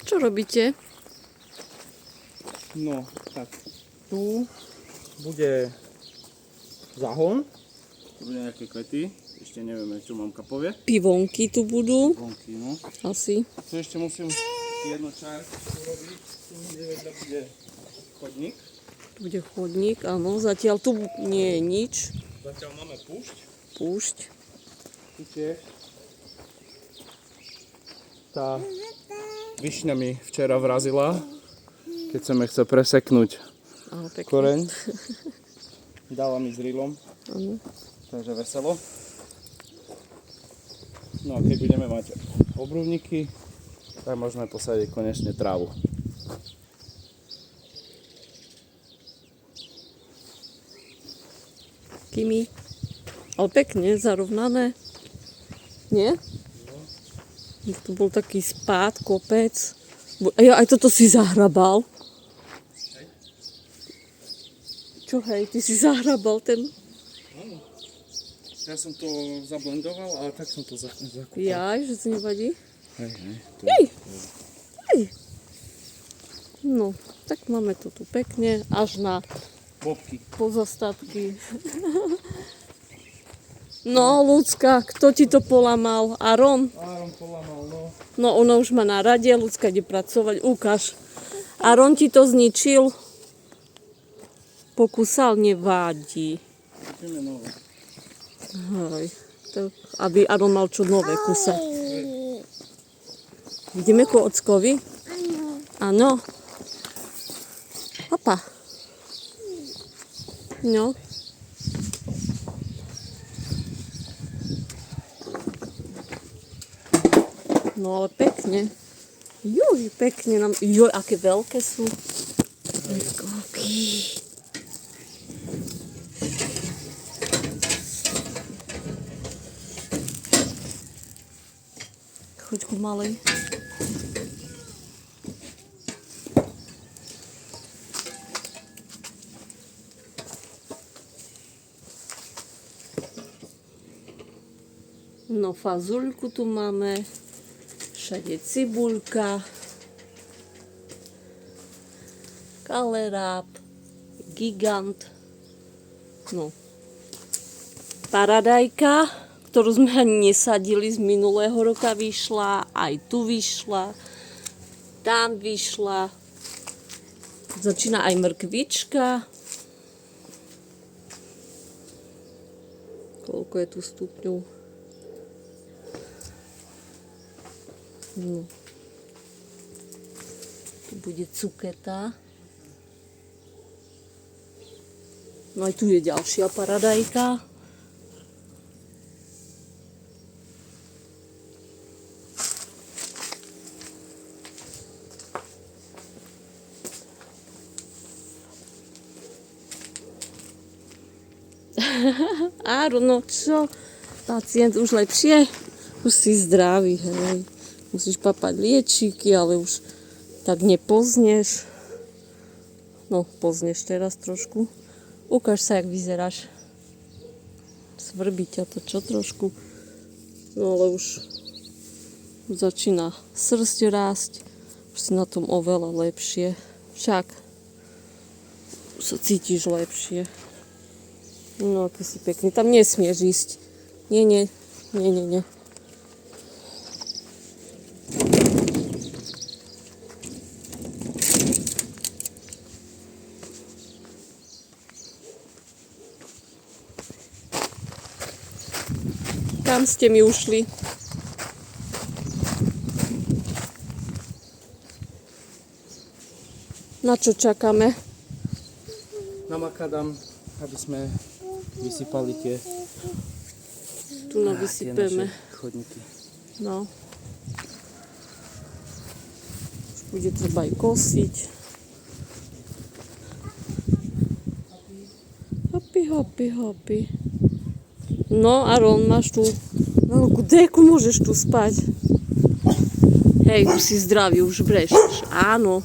Čo robíte? No, tak tu bude zahon, tu bude nejaké kvety, ešte nevieme, čo mamka povie. Pivonky tu budú, Vonky, no. asi. Tu ešte musím jednu časť urobiť, tu vedľa bude chodník. Tu bude chodník, áno. Zatiaľ tu nie je nič. Zatiaľ máme púšť. Púšť. Tu tiež. Tá višňa mi včera vrazila, keď som jej chcel preseknúť Áno, pekne. koreň. Dala mi s rilom, Áno. takže veselo. No a keď budeme mať obrubníky, tak môžeme posadiť konečne trávu. Kimi. Ale pekne, zarovnané. Nie? Tu bol taký spád, kopec. Aj toto si zahrabal. Čo hej, ty si zahrabal ten... Ja som to zablendoval a tak som to zakúpal. Jaj, že si nevadí? Hej. Hej. No, tak máme to tu pekne, až na Bobky. pozostatky. No, Ľudská, kto ti to polamal? Aron? Áron polamal, no. No, ona už má na rade, Ľudská ide pracovať. Ukáž. Aron ti to zničil? Pokúsal, nevádí. Kúpime nové. Hej. Tak, aby Aron mal čo nové kúsať. Ideme ku ockovi? Áno. Hopa. No. No ale pekne. Juj, pekne nám... Juj, aké veľké sú. Koľky. Choď ku malej. No fazuľku tu máme. Všade cibuľka, kaleráb, gigant, no, paradajka, ktorú sme ani nesadili, z minulého roka vyšla, aj tu vyšla, tam vyšla, začína aj mrkvička. Koľko je tu stupňov? No. Tu bude cuketa. No aj tu je ďalšia paradajka. Áro, no čo? Pacient už lepšie? Už si zdravý, hej. Musíš papať liečiky, ale už tak nepozneš. No, pozneš teraz trošku. Ukáž sa, jak vyzeráš. Svrbí ťa to čo trošku. No, ale už začína srsť rásť. Už si na tom oveľa lepšie. Však už sa cítiš lepšie. No, aký si pekný. Tam nesmieš ísť. Nie. Kam ste mi ušli? Na čo čakáme? Na makadam, aby sme vysypali tie Tu vysypeme. naše chodníky. No. Už bude treba aj kosiť. Hopi. No, Aron, máš tu veľkú deku, môžeš tu spať. Hej, už si zdravý, už brešeš. Áno.